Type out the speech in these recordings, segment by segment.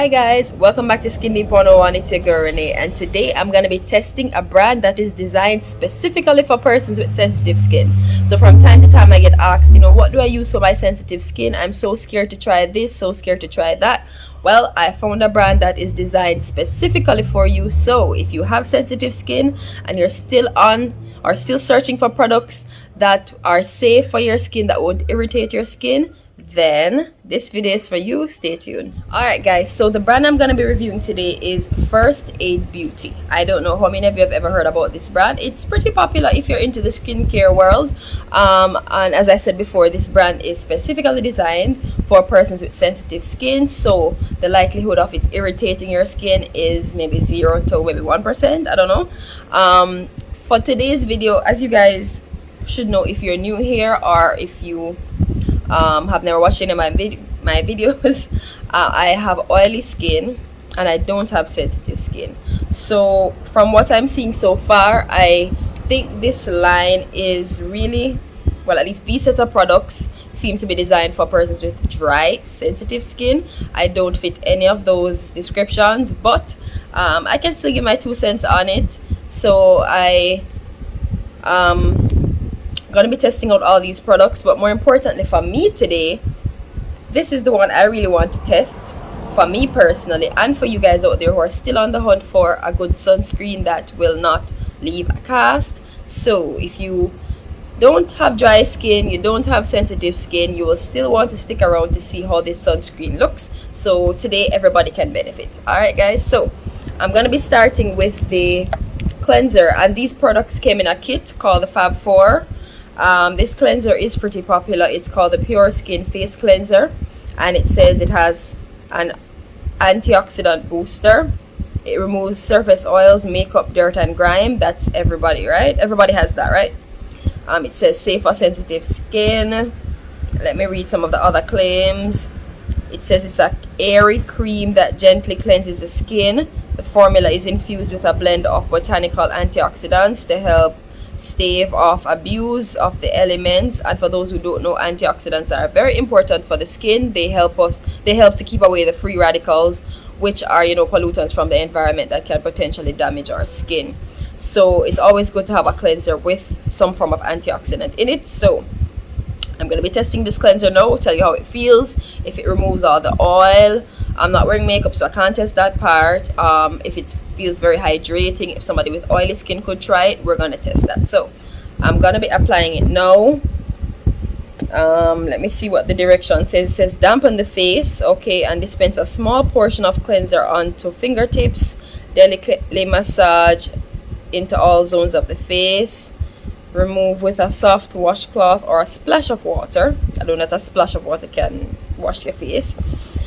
Hi guys, welcome back to Skin Deep 101. It's your girl Renee, and today I'm going to be testing a brand that is designed specifically for persons with sensitive skin. So from time to time I get asked, what do I use for my sensitive skin? I'm so scared to try this, so scared to try that. Well, I found a brand that is designed specifically for you. So if you have sensitive skin and you're still searching for products that are safe for your skin, that won't irritate your skin, then this video is for you. Stay tuned. Alright guys, so the brand I'm going to be reviewing today is First Aid Beauty. I don't know how many of you have ever heard about this brand. It's pretty popular if you're into the skincare world, and as I said before, this brand is specifically designed for persons with sensitive skin, so the likelihood of it irritating your skin is maybe 0 to maybe 1%. I don't know. For today's video, as you guys should know if you're new here or if you have never watched any of my videos, I have oily skin and I don't have sensitive skin. So from what I'm seeing so far, I think this line is really, well, at least these set of products seem to be designed for persons with dry, sensitive skin. I don't fit any of those descriptions, but I can still give my 2 cents on it. So I gonna be testing out all these products, but more importantly for me today, this is the one I really want to test for me personally, and for you guys out there who are still on the hunt for a good sunscreen that will not leave a cast. So if you don't have dry skin, you don't have sensitive skin, you will still want to stick around to see how this sunscreen looks. So today everybody can benefit. Alright guys, so I'm gonna be starting with the cleanser, and these products came in a kit called the Fab 4. This cleanser is pretty popular. It's called the Pure Skin Face Cleanser, and it says it has an antioxidant booster. It removes surface oils, makeup, dirt, and grime. That's everybody, right? Everybody has that, right? It says safe for sensitive skin. Let me read some of the other claims. It says it's an airy cream that gently cleanses the skin. The formula is infused with a blend of botanical antioxidants to help stave off abuse of the elements. And for those who don't know, antioxidants are very important for the skin. They help to keep away the free radicals, which are pollutants from the environment that can potentially damage our skin. So it's always good to have a cleanser with some form of antioxidant in it. So I'm going to be testing this cleanser now, tell you how it feels, if it removes all the oil. I'm not wearing makeup, so I can't test that part. If it feels very hydrating, if somebody with oily skin could try it, we're going to test that. So I'm going to be applying it now. Let me see what the direction says. It says dampen the face, okay, and dispense a small portion of cleanser onto fingertips. Delicately massage into all zones of the face. Remove with a soft washcloth or a splash of water. I know that a splash of water can wash your face.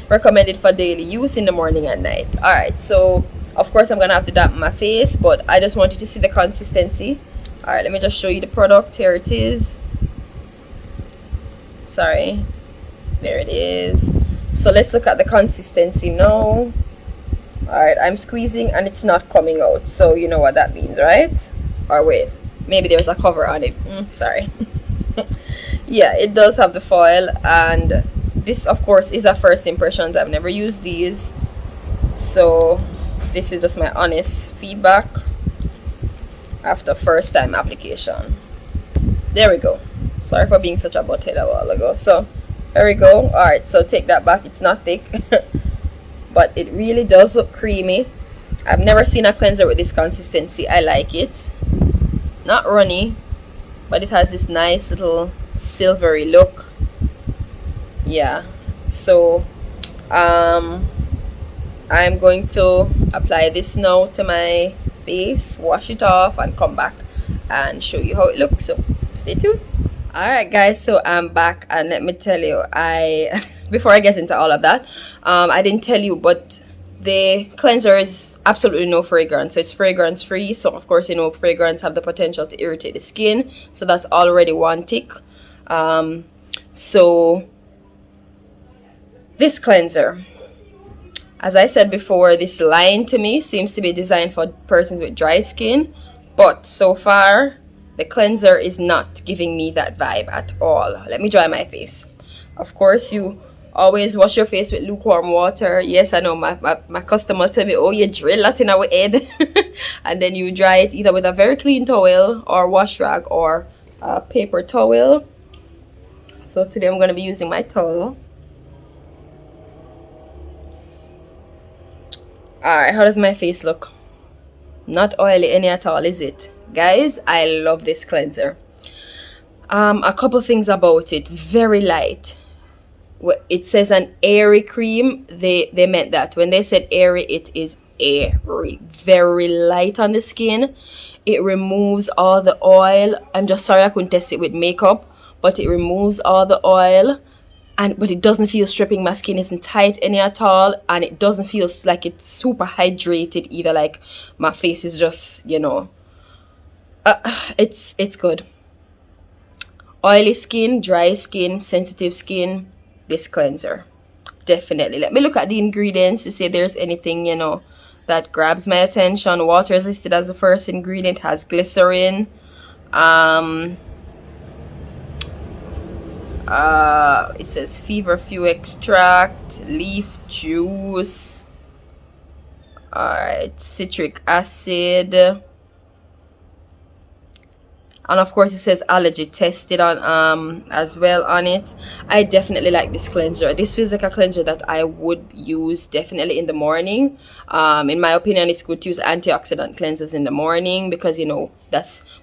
Recommended for daily use in the morning and night. Alright, so of course I'm gonna have to dampen my face, but I just want you to see the consistency. Alright, let me just show you the product. Here it is. Sorry, there it is. So let's look at the consistency now. Alright, I'm squeezing and it's not coming out, so you know what that means, right? Or wait, maybe there's a cover on it. Sorry. Yeah, it does have the foil, and this of course is a first impressions. I've never used these, so this is just my honest feedback after first time application. There we go. Sorry for being such a butthead a while ago. So there we go. Alright, so take that back. It's not thick but it really does look creamy. I've never seen a cleanser with this consistency. I like it. Not runny, but it has this nice little silvery look. Yeah, so I'm going to apply this now to my face, wash it off, and come back and show you how it looks. So stay tuned. Alright guys, so I'm back, and let me tell you, before I get into all of that, I didn't tell you, but the cleanser is absolutely no fragrance, so it's fragrance free. So of course fragrance have the potential to irritate the skin, so that's already one tick. So this cleanser, as I said before, this line to me seems to be designed for persons with dry skin, but so far the cleanser is not giving me that vibe at all. Let me dry my face. Of course, you Always wash your face with lukewarm water. Yes, I know my customers tell me, oh, you drill that in our head. And then you dry it either with a very clean towel or wash rag or a paper towel. So today I'm going to be using my towel. Alright, how does my face look? Not oily any at all, is it? Guys, I love this cleanser. A couple things about it. Very light. It says an airy cream. They meant that. When they said airy, it is airy. Very light on the skin. It removes all the oil. I'm just sorry I couldn't test it with makeup, but it removes all the oil. But it doesn't feel stripping. My skin isn't tight any at all, and it doesn't feel like it's super hydrated either. Like my face is just, you know, it's good. Oily skin, dry skin, sensitive skin, this cleanser definitely. Let me look at the ingredients to see if there's anything, you know, that grabs my attention. Water is listed as the first ingredient. It has glycerin, it says feverfew extract, leaf juice, alright, citric acid, and of course it says allergy tested on as well on it. I definitely like this cleanser. This feels like a cleanser that I would use definitely in the morning. In my opinion, it's good to use antioxidant cleansers in the morning because, you know,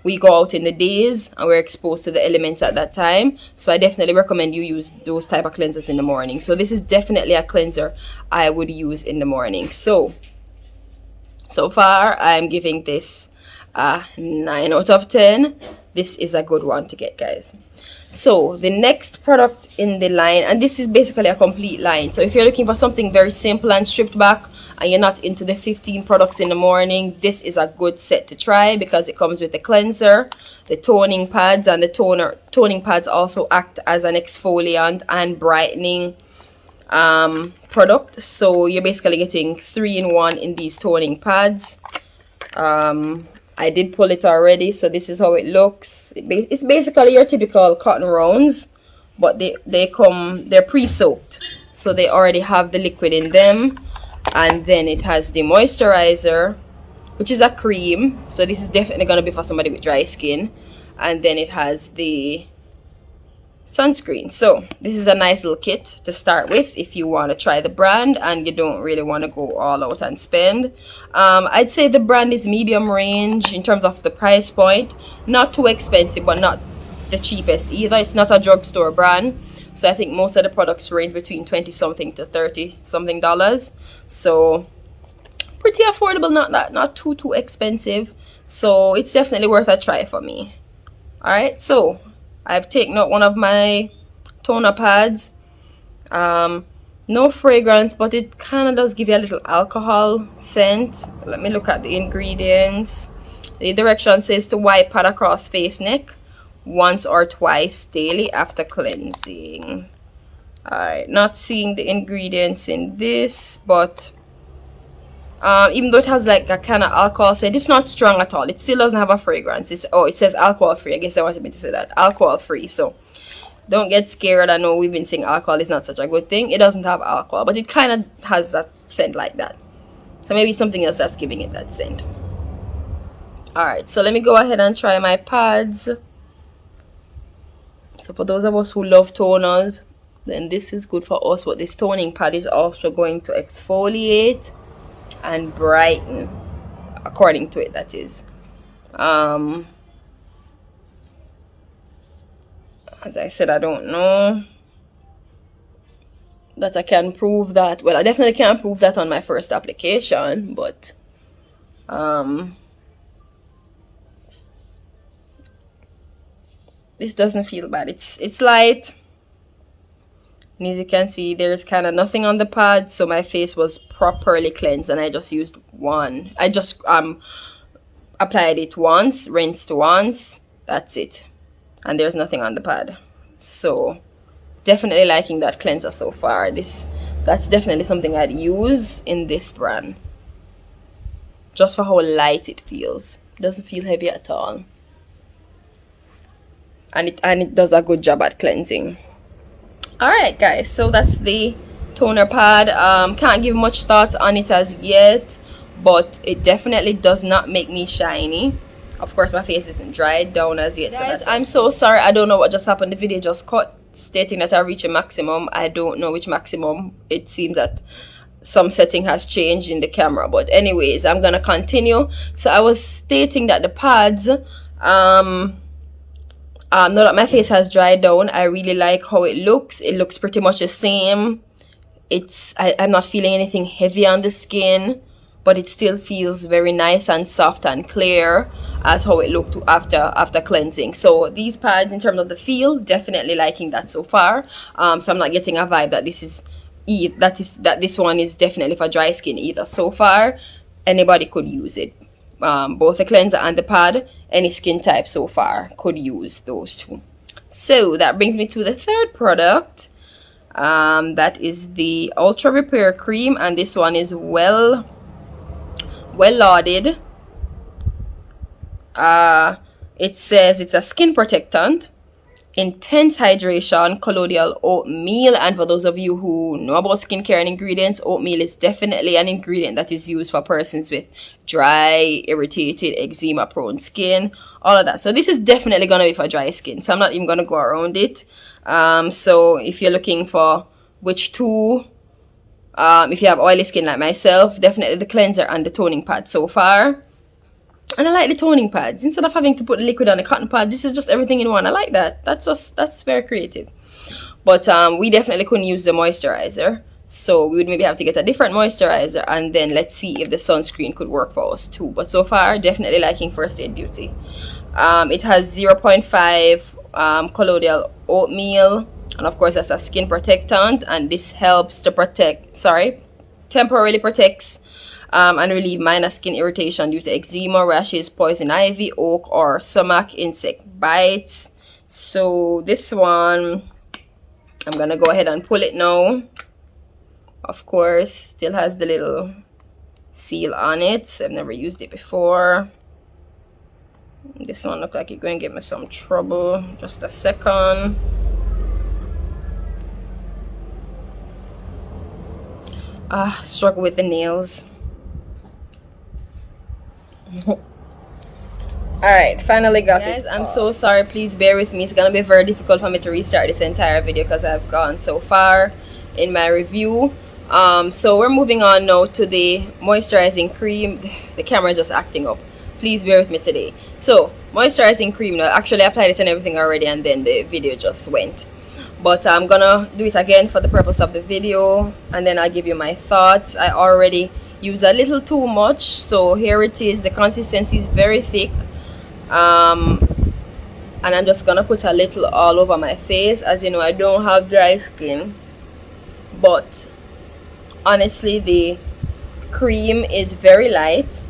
we go out in the days and we're exposed to the elements at that time. So I definitely recommend you use those type of cleansers in the morning. So this is definitely a cleanser I would use in the morning. So far I'm giving this 9 out of 10. This is a good one to get, guys. So the next product in the line, and this is basically a complete line, so if you're looking for something very simple and stripped back and you're not into the 15 products in the morning, this is a good set to try because it comes with the cleanser, the toning pads, and the toning pads also act as an exfoliant and brightening product. So you're basically getting 3-in-1 in these toning pads. I did pull it already, so this is how it looks. It's basically your typical cotton rounds, but they're pre-soaked, so they already have the liquid in them. And then it has the moisturizer, which is a cream, so this is definitely going to be for somebody with dry skin. And then it has the sunscreen. So this is a nice little kit to start with if you want to try the brand and you don't really want to go all out and spend. I'd say the brand is medium range in terms of the price point. Not too expensive, but not the cheapest either. It's not a drugstore brand, so I think most of the products range between 20 something to 30 something dollars. So pretty affordable, not too expensive. So it's definitely worth a try for me. Alright, so I've taken out one of my toner pads. No fragrance, but it kind of does give you a little alcohol scent. Let me look at the ingredients. The direction says to wipe pad across face, neck once or twice daily after cleansing. Alright, not seeing the ingredients in this, but even though it has like a kind of alcohol scent, it's not strong at all. It still doesn't have a fragrance. It says alcohol free. I guess I wanted me to say that, alcohol free. So don't get scared. I know we've been saying alcohol is not such a good thing. It doesn't have alcohol, but it kind of has that scent like that. So maybe something else that's giving it that scent. Alright, so let me go ahead and try my pads. So for those of us who love toners, then this is good for us. But this toning pad is also going to exfoliate and brighten, according to it, that is. As I said, I don't know that I can prove that. Well, I definitely can't prove that on my first application, but this doesn't feel bad. It's light, and as you can see, there's kind of nothing on the pad, so my face was properly cleansed, and I just used one. I just applied it once, rinsed once, that's it, and there's nothing on the pad. So definitely liking that cleanser so far. That's definitely something I'd use in this brand, just for how light it feels. It doesn't feel heavy at all, and it does a good job at cleansing. Alright guys, so that's the toner pad. Can't give much thoughts on it as yet, but it definitely does not make me shiny. Of course my face isn't dried down as yet, guys, so I'm so sorry. I don't know what just happened. The video just cut stating that I reached a maximum. I don't know which maximum. It seems that some setting has changed in the camera, but anyways, I'm gonna continue. So I was stating that the pads, now that my face has dried down, I really like how it looks. It looks pretty much the same. I'm not feeling anything heavy on the skin, but it still feels very nice and soft and clear as how it looked after cleansing. So these pads, in terms of the feel, definitely liking that so far. So I'm not getting a vibe that this one is definitely for dry skin either. So far, anybody could use it. Both the cleanser and the pad, any skin type so far could use those two. So that brings me to the third product. That is the Ultra Repair Cream, and this one is well lauded. It says it's a skin protectant, intense hydration, colloidal oatmeal. And for those of you who know about skincare and ingredients, oatmeal is definitely an ingredient that is used for persons with dry, irritated, eczema prone skin, all of that. So this is definitely gonna be for dry skin, so I'm not even gonna go around it. So if you're looking for which two, if you have oily skin like myself, definitely the cleanser and the toning pad so far. And I like the toning pads. Instead of having to put the liquid on the cotton pad, this is just everything in one. I like that. That's very creative. But we definitely couldn't use the moisturizer, so we would maybe have to get a different moisturizer, and then let's see if the sunscreen could work for us too. But so far, definitely liking First Aid Beauty. It has 0.5 colloidal oatmeal, and of course that's a skin protectant, and this helps to temporarily protects and relieve minor skin irritation due to eczema, rashes, poison ivy, oak, or sumac insect bites. So this one, I'm gonna go ahead and pull it now. Of course, still has the little seal on it. I've never used it before. This one looks like it's going to give me some trouble. Just a second. Struggle with the nails. Alright, finally got it. Guys, I'm so sorry. Please bear with me. It's gonna be very difficult for me to restart this entire video because I've gone so far in my review. So we're moving on now to the moisturizing cream. The camera is just acting up. Please bear with me today. So moisturizing cream, now actually I applied it and everything already, and then the video just went. But I'm gonna do it again for the purpose of the video, and then I'll give you my thoughts. I already used a little too much, so here it is. The consistency is very thick, and I'm just gonna put a little all over my face. As you know, I don't have dry skin, but honestly the cream is very light,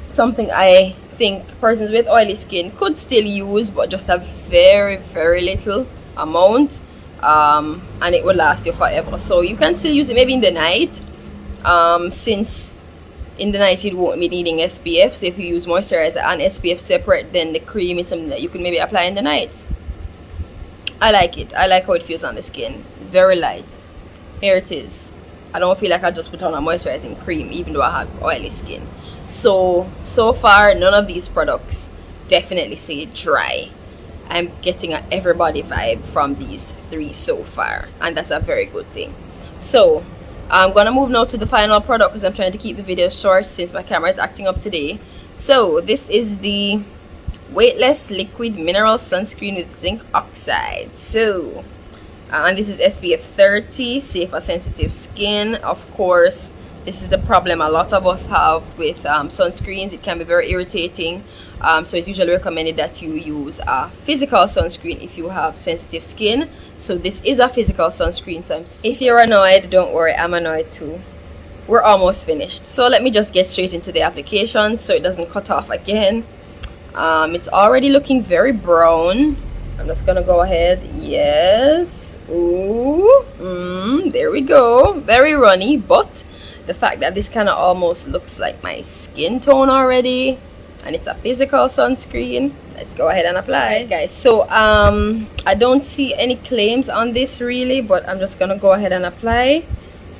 something I think persons with oily skin could still use, but just a very little amount, and it will last you forever. So you can still use it maybe in the night, since in the night you won't be needing SPF. So if you use moisturizer and SPF separate, then the cream is something that you can maybe apply in the night. I like it. I like how it feels on the skin. Very light. Here it is. I don't feel like I just put on a moisturizing cream even though I have oily skin. So far none of these products definitely say dry. I'm getting an everybody vibe from these three so far, and that's a very good thing. So I'm gonna move now to the final product because I'm trying to keep the video short since my camera is acting up today. So this is the Weightless Liquid Mineral Sunscreen with Zinc Oxide. So and this is SPF 30, safe for sensitive skin. Of course, this is the problem a lot of us have with sunscreens. It can be very irritating, so it's usually recommended that you use a physical sunscreen if you have sensitive skin. So this is a physical sunscreen, so if you're annoyed, don't worry, I'm annoyed too. We're almost finished, so let me just get straight into the application so it doesn't cut off again. It's already looking very brown. I'm just gonna go ahead. Yes. Ooh, there we go. Very runny, but the fact that this kind of almost looks like my skin tone already, and it's a physical sunscreen. Let's go ahead and apply. Right, guys, so I don't see any claims on this really, but I'm just gonna go ahead and apply.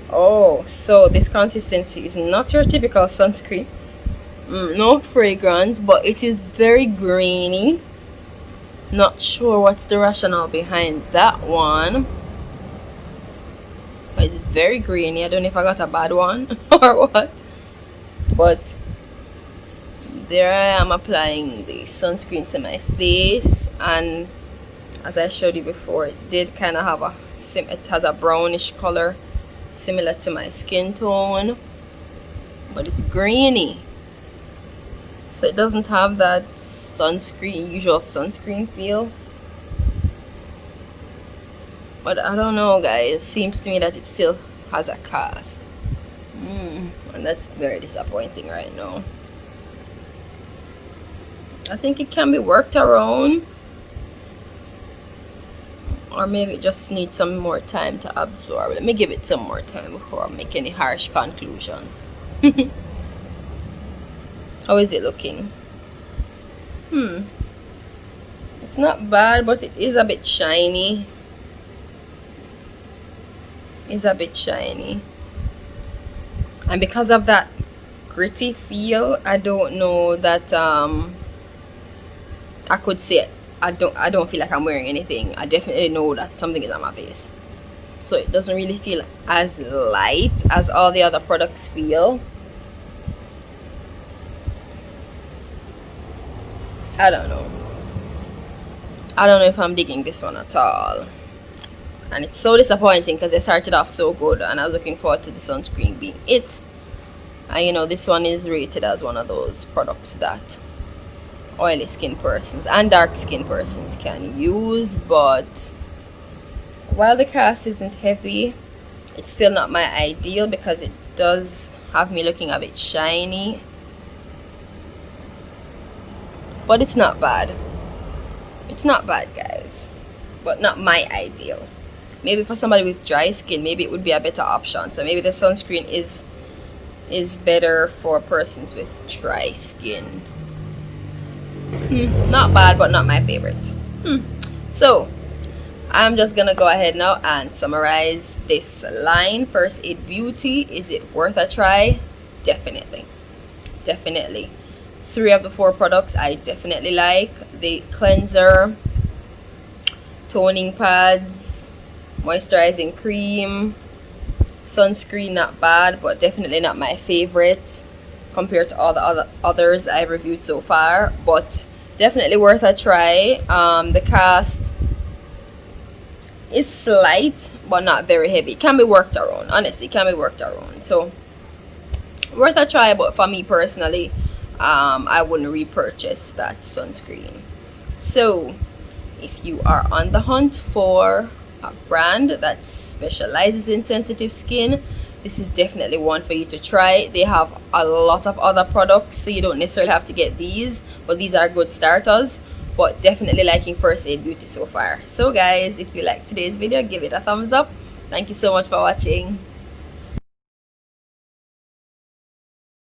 Oh, so this consistency is not your typical sunscreen. No fragrance, but it is very grainy. Not sure what's the rationale behind that one, but it's very grainy. I don't know if I got a bad one or what, but there I am applying the sunscreen to my face, and as I showed you before, it did kind of have it has a brownish color similar to my skin tone, but it's grainy, so it doesn't have that usual sunscreen feel. But I don't know, guys, it seems to me that it still has a cast, and that's very disappointing right now. I think it can be worked around, or maybe it just needs some more time to absorb. Let me give it some more time before I make any harsh conclusions. How is it looking? It's not bad, but it is a bit shiny. And because of that gritty feel, I don't know that I could say I don't feel like I'm wearing anything. I definitely know that something is on my face, so it doesn't really feel as light as all the other products feel. I don't know if I'm digging this one at all, and it's so disappointing because they started off so good and I was looking forward to the sunscreen being it. And you know, this one is rated as one of those products that oily skin persons and dark skin persons can use, but while the cast isn't heavy, it's still not my ideal because it does have me looking a bit shiny. But it's not bad. It's not bad, guys, but not my ideal. Maybe for somebody with dry skin, maybe it would be a better option. So maybe the sunscreen is better for persons with dry skin. Not bad, but not my favorite. So I'm just gonna go ahead now and summarize this line. First Aid Beauty, is it worth a try? Definitely. 3 of the 4 products I definitely like. The cleanser, toning pads, moisturizing cream, sunscreen, not bad, but definitely not my favorite compared to all the others I've reviewed so far, but definitely worth a try. The cast is slight but not very heavy. It can be worked around, honestly, it can be worked around, so worth a try. But for me personally, I wouldn't repurchase that sunscreen. So if you are on the hunt for a brand that specializes in sensitive skin, this is definitely one for you to try. They have a lot of other products, so you don't necessarily have to get these, but these are good starters. But definitely liking First Aid Beauty so far. So guys, if you liked today's video, give it a thumbs up. Thank you so much for watching.